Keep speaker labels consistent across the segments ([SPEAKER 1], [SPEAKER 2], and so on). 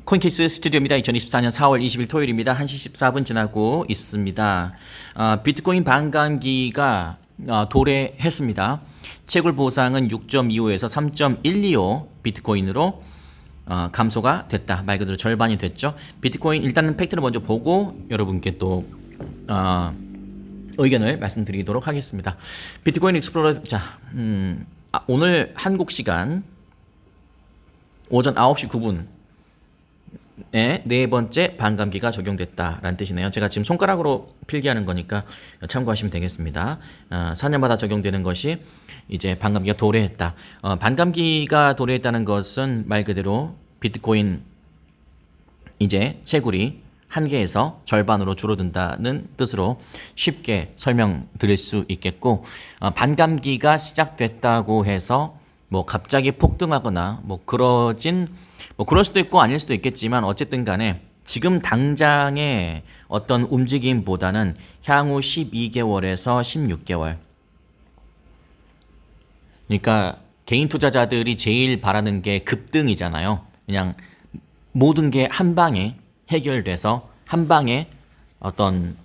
[SPEAKER 1] 코인케이스 스튜디오입니다. 2024년 4월 20일 토요일입니다. 1시 14분 지나고 있습니다. 비트코인 반감기가 도래했습니다. 채굴 보상은 6.25에서 3.125 비트코인으로 감소가 됐다. 말 그대로 절반이 됐죠. 비트코인 일단은 팩트를 먼저 보고 여러분께 또 의견을 말씀드리도록 하겠습니다. 비트코인 익스플로러 오늘 한국 시간 오전 9시 9분 네 번째 반감기가 적용됐다라는 뜻이네요. 제가 지금 손가락으로 필기하는 거니까 참고하시면 되겠습니다. 4년마다 적용되는 것이 이제 반감기가 도래했다. 반감기가 도래했다는 것은 말 그대로 비트코인 이제 채굴이 한계에서 절반으로 줄어든다는 뜻으로 쉽게 설명드릴 수 있겠고, 반감기가 시작됐다고 해서 뭐 갑자기 폭등하거나 뭐 그럴 수도 있고 아닐 수도 있겠지만 어쨌든 간에 지금 당장의 어떤 움직임보다는 향후 12개월에서 16개월, 그러니까 개인 투자자들이 제일 바라는 게 급등이잖아요. 그냥 모든 게 한 방에 해결돼서 한 방에 어떤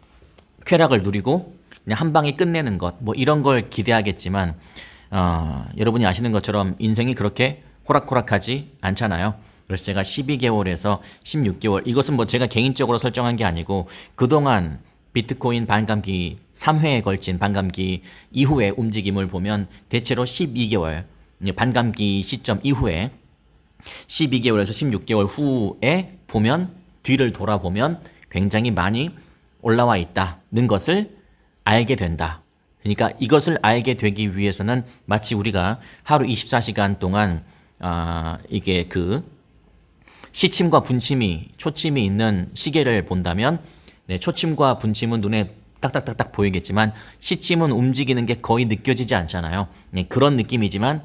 [SPEAKER 1] 쾌락을 누리고 그냥 한 방에 끝내는 것, 뭐 이런 걸 기대하겠지만 여러분이 아시는 것처럼 인생이 그렇게 호락호락하지 않잖아요. 그래서 제가 12개월에서 16개월, 이것은 뭐 제가 개인적으로 설정한 게 아니고 그동안 비트코인 반감기 3회에 걸친 반감기 이후의 움직임을 보면 대체로 12개월 반감기 시점 이후에 12개월에서 16개월 후에 보면, 뒤를 돌아보면 굉장히 많이 올라와 있다는 것을 알게 된다. 그러니까 이것을 알게 되기 위해서는 마치 우리가 하루 24시간 동안 이게 그 시침과 분침이, 초침이 있는 시계를 본다면, 초침과 분침은 눈에 딱딱딱딱 보이겠지만 시침은 움직이는 게 거의 느껴지지 않잖아요. 그런 느낌이지만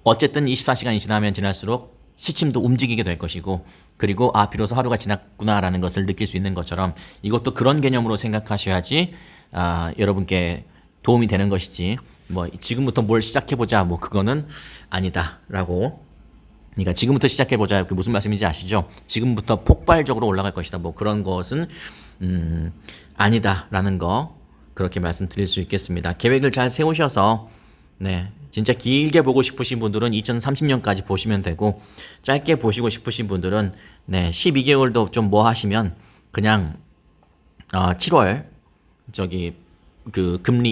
[SPEAKER 1] 어쨌든 24시간이 지나면 지날수록 시침도 움직이게 될 것이고, 그리고 비로소 하루가 지났구나라는 것을 느낄 수 있는 것처럼 이것도 그런 개념으로 생각하셔야지 여러분께 도움이 되는 것이지, 뭐 지금부터 뭘 시작해보자 뭐 그거는 아니다라고. 그러니까 지금부터 시작해보자, 그 무슨 말씀인지 아시죠? 지금부터 폭발적으로 올라갈 것이다, 뭐 그런 것은 아니다라는 거, 그렇게 말씀드릴 수 있겠습니다. 계획을 잘 세우셔서 진짜 길게 보고 싶으신 분들은 2030년까지 보시면 되고, 짧게 보시고 싶으신 분들은 12개월도 좀 뭐 하시면 그냥 7월 그 금리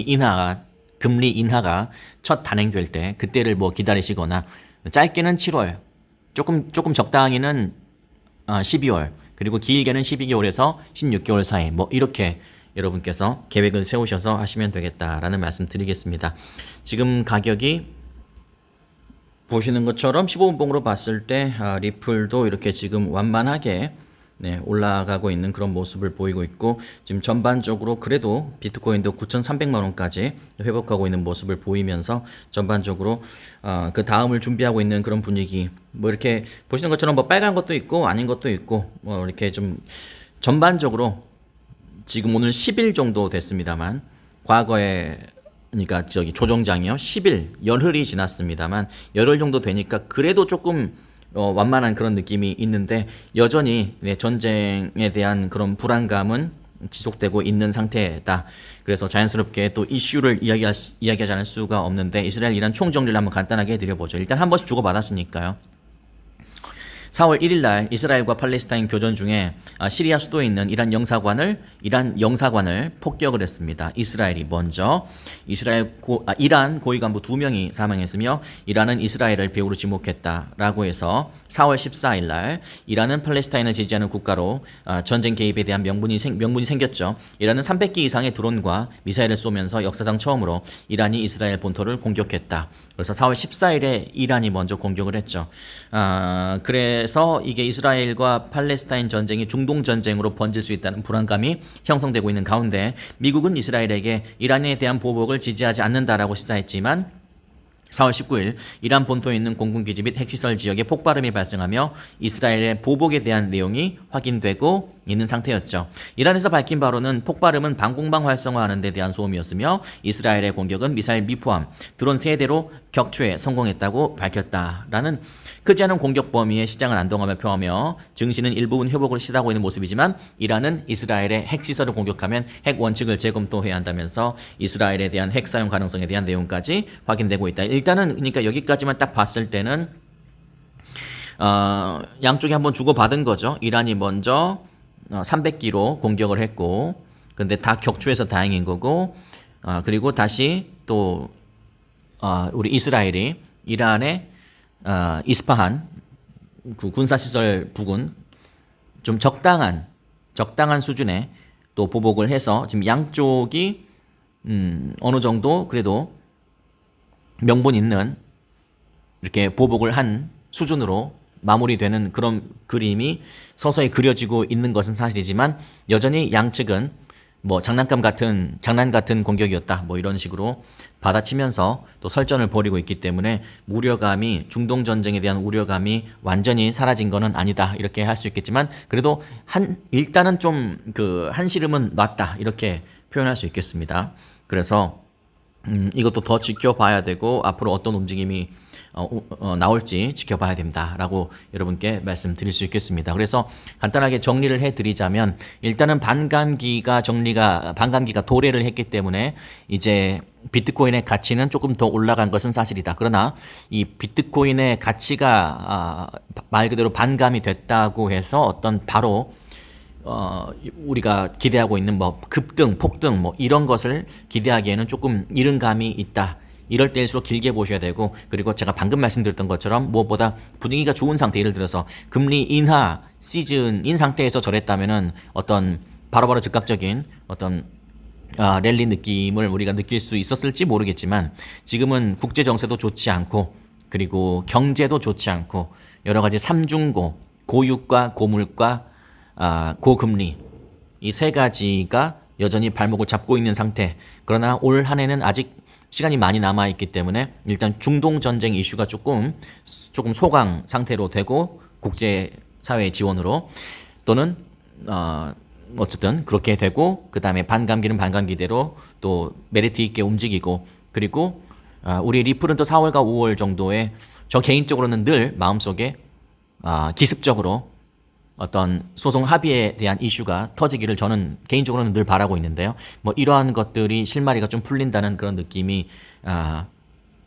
[SPEAKER 1] 인하가 첫 단행될 때 그때를 뭐 기다리시거나, 짧게는 7월, 조금 적당히는 12월, 그리고 길게는 12개월에서 16개월 사이, 뭐 이렇게 여러분께서 계획을 세우셔서 하시면 되겠다라는 말씀 드리겠습니다. 지금 가격이 보시는 것처럼 15분봉으로 봤을 때 리플도 이렇게 지금 완만하게 올라가고 있는 그런 모습을 보이고 있고, 지금 전반적으로 그래도 비트코인도 9,300만 원까지 회복하고 있는 모습을 보이면서 전반적으로 그 다음을 준비하고 있는 그런 분위기, 뭐 이렇게 보시는 것처럼 뭐 빨간 것도 있고 아닌 것도 있고, 뭐 이렇게 좀 전반적으로 지금 오늘 10일 정도 됐습니다만, 과거에 그러니까 조정장이요 10일 열흘이 지났습니다만, 열흘 정도 되니까 그래도 조금 완만한 그런 느낌이 있는데, 여전히 전쟁에 대한 그런 불안감은 지속되고 있는 상태다. 그래서 자연스럽게 또 이슈를 이야기하지 않을 수가 없는데, 이스라엘 이란 총정리를 한번 간단하게 해드려보죠. 일단 한 번씩 주고받았으니까요. 4월 1일 날 이스라엘과 팔레스타인 교전 중에 시리아 수도에 있는 이란 영사관을 폭격을 했습니다. 이스라엘이 먼저 이란 고위 간부 2명이 사망했으며, 이란은 이스라엘을 배후로 지목했다라고 해서 4월 14일 날 이란은 팔레스타인을 지지하는 국가로 전쟁 개입에 대한 명분이 생겼죠. 이란은 300기 이상의 드론과 미사일을 쏘면서 역사상 처음으로 이란이 이스라엘 본토를 공격했다. 그래서 4월 14일에 이란이 먼저 공격을 했죠. 그래서 이게 이스라엘과 팔레스타인 전쟁이 중동 전쟁으로 번질 수 있다는 불안감이 형성되고 있는 가운데, 미국은 이스라엘에게 이란에 대한 보복을 지지하지 않는다라고 시사했지만 4월 19일 이란 본토에 있는 공군기지 및 핵시설 지역에 폭발음이 발생하며 이스라엘의 보복에 대한 내용이 확인되고 있는 상태였죠. 이란에서 밝힌 바로는 폭발음은 방공망 활성화하는 데 대한 소음이었으며 이스라엘의 공격은 미사일 미포함, 드론 3대로 격추에 성공했다고 밝혔다라는 크지 않은 공격 범위에 시장은 안동함을 표하며 증시는 일부분 회복을 시도하고 있는 모습이지만 이란은 이스라엘의 핵시설을 공격하면 핵 원칙을 재검토해야 한다면서 이스라엘에 대한 핵 사용 가능성에 대한 내용까지 확인되고 있다. 일단은 그러니까 여기까지만 딱 봤을 때는 양쪽이 한번 주고받은 거죠. 이란이 먼저 300기로 공격을 했고 근데 다 격추해서 다행인 거고 그리고 다시 또 우리 이스라엘이 이란의 이스파한 그 군사시설 부근 좀 적당한 수준의 또 보복을 해서 지금 양쪽이 어느 정도 그래도 명분 있는 이렇게 보복을 한 수준으로 마무리되는 그런 그림이 서서히 그려지고 있는 것은 사실이지만 여전히 양측은 뭐 장난 같은 공격이었다 뭐 이런 식으로 받아치면서 또 설전을 벌이고 있기 때문에 우려감이 중동 전쟁에 대한 우려감이 완전히 사라진 거는 아니다 이렇게 할 수 있겠지만 그래도 일단은 좀 그 한시름은 놨다 이렇게 표현할 수 있겠습니다. 그래서 이것도 더 지켜봐야 되고 앞으로 어떤 움직임이 나올지 지켜봐야 된다라고 여러분께 말씀드릴 수 있겠습니다. 그래서 간단하게 정리를 해드리자면 일단은 반감기가 도래를 했기 때문에 이제 비트코인의 가치는 조금 더 올라간 것은 사실이다. 그러나 이 비트코인의 가치가 말 그대로 반감이 됐다고 해서 어떤 바로 우리가 기대하고 있는 뭐 급등, 폭등 뭐 이런 것을 기대하기에는 조금 이른 감이 있다. 이럴 때일수록 길게 보셔야 되고 그리고 제가 방금 말씀드렸던 것처럼 무엇보다 분위기가 좋은 상태 예를 들어서 금리 인하 시즌인 상태에서 저랬다면은 어떤 바로바로 즉각적인 어떤 랠리 느낌을 우리가 느낄 수 있었을지 모르겠지만 지금은 국제 정세도 좋지 않고 그리고 경제도 좋지 않고 여러 가지 삼중고 고유가 고물가 고금리 이 세 가지가 여전히 발목을 잡고 있는 상태. 그러나 올 한 해는 아직 시간이 많이 남아있기 때문에 일단 중동 전쟁 이슈가 조금 소강 상태로 되고 국제사회의 지원으로 또는 어쨌든 그렇게 되고 그 다음에 반감기는 반감기대로 또 메리트 있게 움직이고 그리고 우리 리플은 또 4월과 5월 정도에 저 개인적으로는 늘 마음속에 기습적으로 어떤 소송 합의에 대한 이슈가 터지기를 저는 개인적으로는 늘 바라고 있는데요. 뭐 이러한 것들이 실마리가 좀 풀린다는 그런 느낌이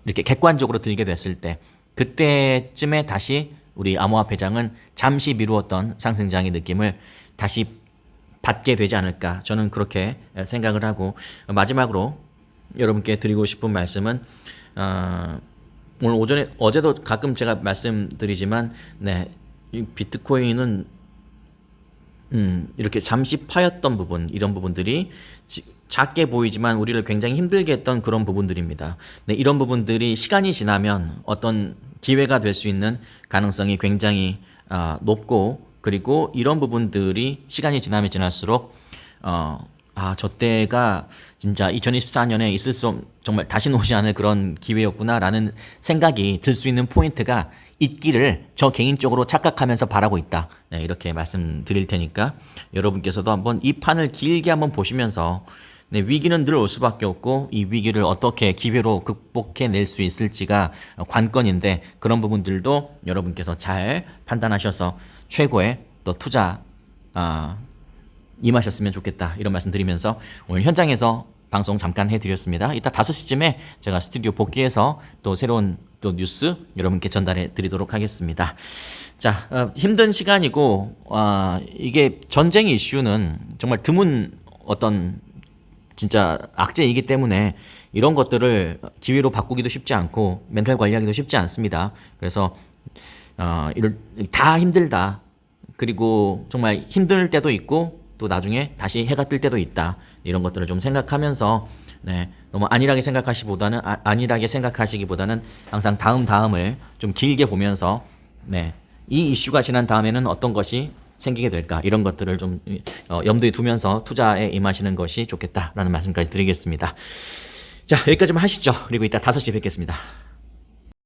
[SPEAKER 1] 이렇게 객관적으로 들게 됐을 때 그때쯤에 다시 우리 암호화폐장은 잠시 미루었던 상승장의 느낌을 다시 받게 되지 않을까 저는 그렇게 생각을 하고 마지막으로 여러분께 드리고 싶은 말씀은 오늘 어제도 가끔 제가 말씀드리지만 이 비트코인은 이렇게 잠시 파였던 부분 이런 부분들이 작게 보이지만 우리를 굉장히 힘들게 했던 그런 부분들입니다. 이런 부분들이 시간이 지나면 어떤 기회가 될 수 있는 가능성이 굉장히 높고 그리고 이런 부분들이 시간이 지나면 지날수록 저 때가 진짜 2024년에 있을 수 정말 다시는 오지 않을 그런 기회였구나라는 생각이 들 수 있는 포인트가 있기를 저 개인적으로 착각하면서 바라고 있다. 이렇게 말씀드릴 테니까 여러분께서도 한번 이 판을 길게 한번 보시면서 위기는 늘 올 수밖에 없고 이 위기를 어떻게 기회로 극복해낼 수 있을지가 관건인데 그런 부분들도 여러분께서 잘 판단하셔서 최고의 또 투자 임하셨으면 좋겠다 이런 말씀 드리면서 오늘 현장에서 방송 잠깐 해드렸습니다. 이따 5시쯤에 제가 스튜디오 복귀해서 또 새로운 또 뉴스 여러분께 전달해 드리도록 하겠습니다. 자, 힘든 시간이고 이게 전쟁 이슈는 정말 드문 어떤 진짜 악재이기 때문에 이런 것들을 기회로 바꾸기도 쉽지 않고 멘탈 관리하기도 쉽지 않습니다. 그래서 다 힘들다. 그리고 정말 힘들 때도 있고 또 나중에 다시 해가 뜰 때도 있다. 이런 것들을 좀 생각하면서 너무 안일하게 생각하시기보다는 항상 다음을 좀 길게 보면서 이 이슈가 지난 다음에는 어떤 것이 생기게 될까 이런 것들을 좀 염두에 두면서 투자에 임하시는 것이 좋겠다라는 말씀까지 드리겠습니다. 자, 여기까지만 하시죠. 그리고 이따 5시에 뵙겠습니다.